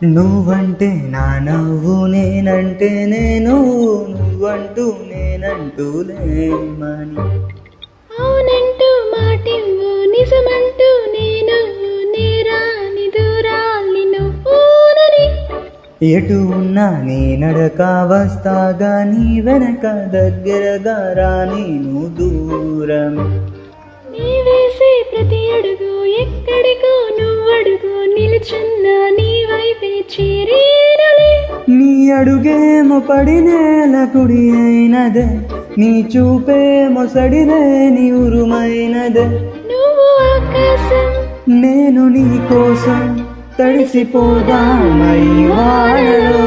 నువ్వంటే నా నవ్వు నేనంటే నేను నువ్వంటూ నేనంటూ లేమని అవునంటూ మాటివ్వు నిజమంటూ నేను నేరాని దూరాలి నువ్వునని ఎటు ఉన్నా నీ నడక వస్తాగా నీ వెనక దగ్గరగా రాని నువ్వు దూరం నీ వేసే ప్రతి అడుగు ఎక్కడికో నువ్వడుగు నిలుచున్నా నీ వైపే చేరేనలే నీ అడుగేమో పడి నేల కుడి అయినదే నీ చూపేమో సడిదే నీ ఉరుమైనదే నువ్వు ఆకాశం నేను నీ కోసం తడిసిపోదామై వాడలో